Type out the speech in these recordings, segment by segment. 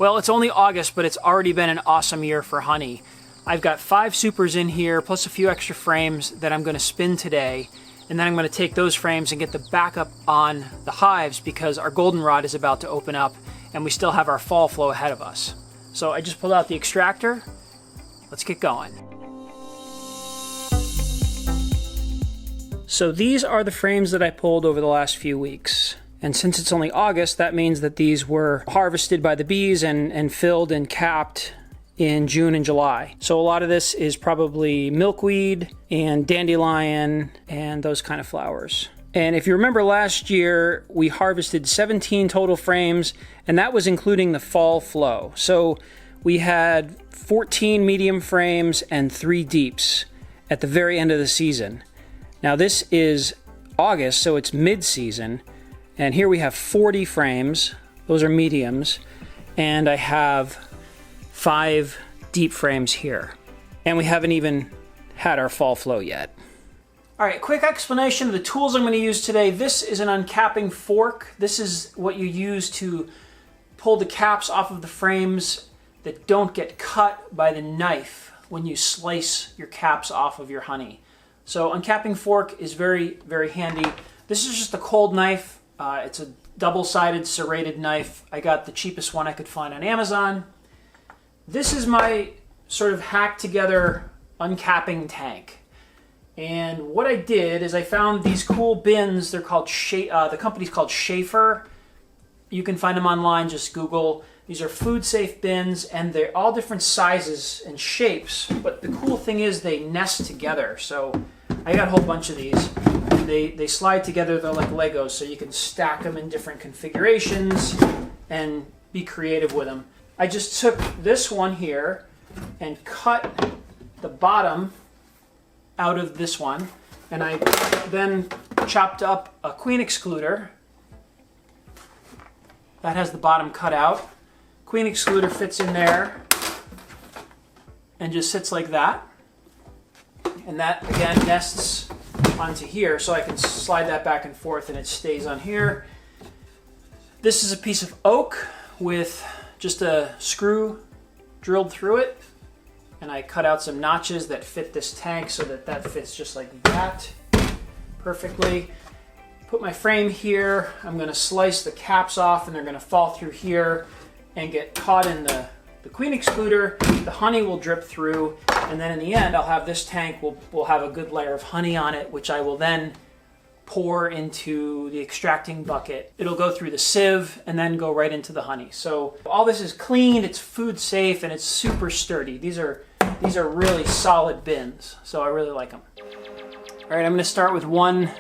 Well, it's only August, but it's already been an awesome year for honey. I've got 5 supers in here, plus a few extra frames that I'm going to spin today. And then I'm going to take those frames and get the backup on the hives because our goldenrod is about to open up and we still have our fall flow ahead of us. So I just pulled out the extractor. Let's get going. So these are the frames that I pulled over the last few weeks. And since it's only August, that means that these were harvested by the bees and filled and capped in June and July. So a lot of this is probably milkweed and dandelion and those kind of flowers. And if you remember last year, we harvested 17 total frames, and that was including the fall flow. So we had 14 medium frames and 3 deeps at the very end of the season. Now this is August, so it's mid-season. And here we have 40 frames, those are mediums, and I have 5 deep frames here. And we haven't even had our fall flow yet. All right, quick explanation of the tools I'm going to use today. This is an uncapping fork. This is what you use to pull the caps off of the frames that don't get cut by the knife when you slice your caps off of your honey. So uncapping fork is very, very handy. This is just a cold knife. It's a double-sided serrated knife. I got the cheapest one I could find on Amazon. This is my sort of hacked together uncapping tank. And what I did is I found these cool bins. They're called, the company's called Schaefer. You can find them online, just Google. These are food safe bins and they're all different sizes and shapes. But the cool thing is they nest together. So I got a whole bunch of these. They slide together, they're like Legos, so you can stack them in different configurations and be creative with them. I just took this one here and cut the bottom out of this one, and I then chopped up a queen excluder. That has the bottom cut out. Queen excluder fits in there and just sits like that. And that, again, nests onto here, so I can slide that back and forth and it stays on here. This is a piece of oak with just a screw drilled through it, and I cut out some notches that fit this tank so that that fits just like that perfectly. Put my frame here. I'm going to slice the caps off and they're going to fall through here and get caught in the queen excluder. The honey will drip through, and then in the end I'll have this tank will have a good layer of honey on it, which I will then pour into the extracting bucket. It'll go through the sieve and then go right into the honey. So all this is clean, it's food safe, and it's super sturdy. These are really solid bins, so I really like them. All right, I'm going to start with one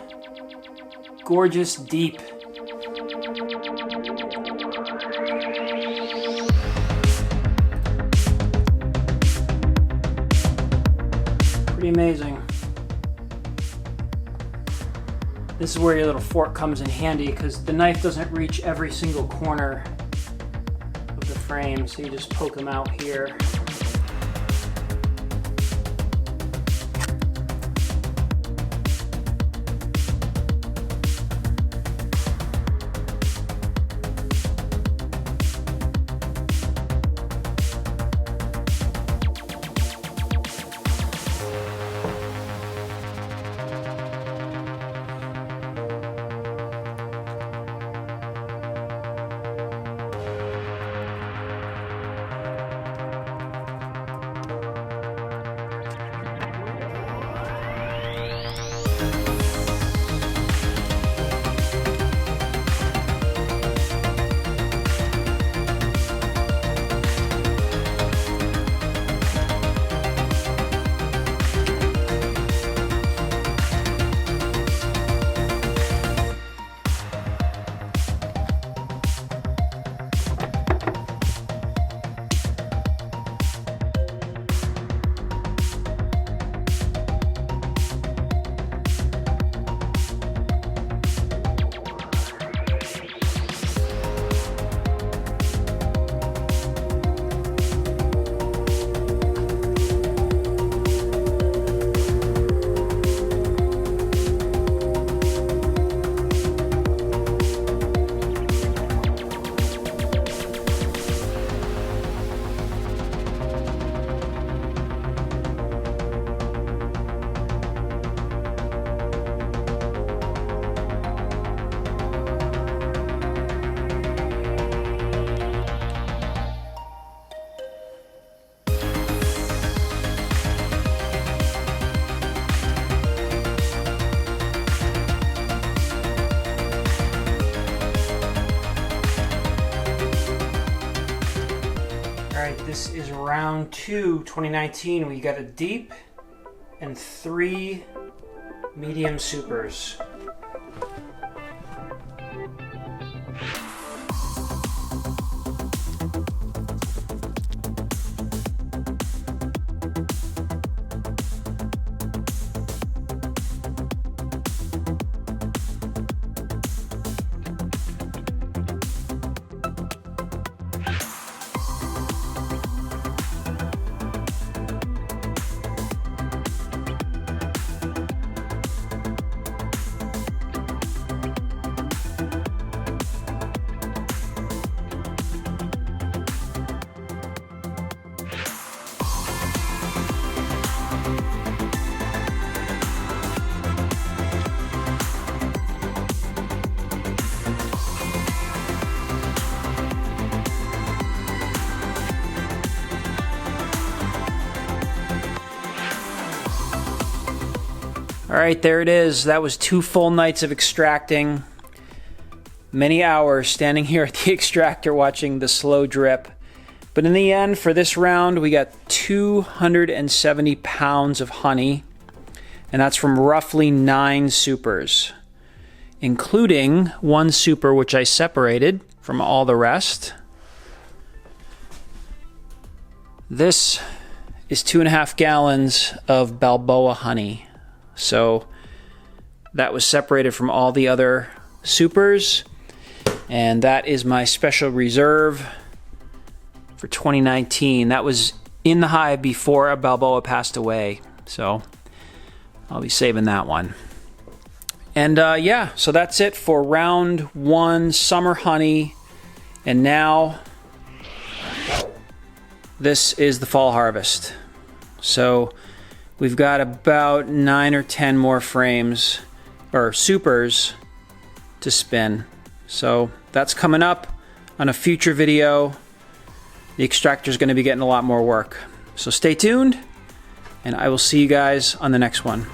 gorgeous deep. Pretty amazing. This is where your little fork comes in handy because the knife doesn't reach every single corner of the frame, so you just poke them out here. right, this is round 2, 2019. We got a deep and 3 medium supers. All right, there it is. That was 2 full nights of extracting. Many hours standing here at the extractor watching the slow drip. But in the end, for this round, we got 270 pounds of honey. And that's from roughly 9 supers, including 1 super which I separated from all the rest. This is 2.5 gallons of Balboa honey. So that was separated from all the other supers, and that is my special reserve for 2019. That was in the hive before Balboa passed away, so I'll be saving that one. And yeah, so that's it for round 1 summer honey, and now this is the fall harvest. So we've got about 9 or 10 more frames, or supers, to spin. So that's coming up on a future video. The extractor is going to be getting a lot more work. So stay tuned, and I will see you guys on the next one.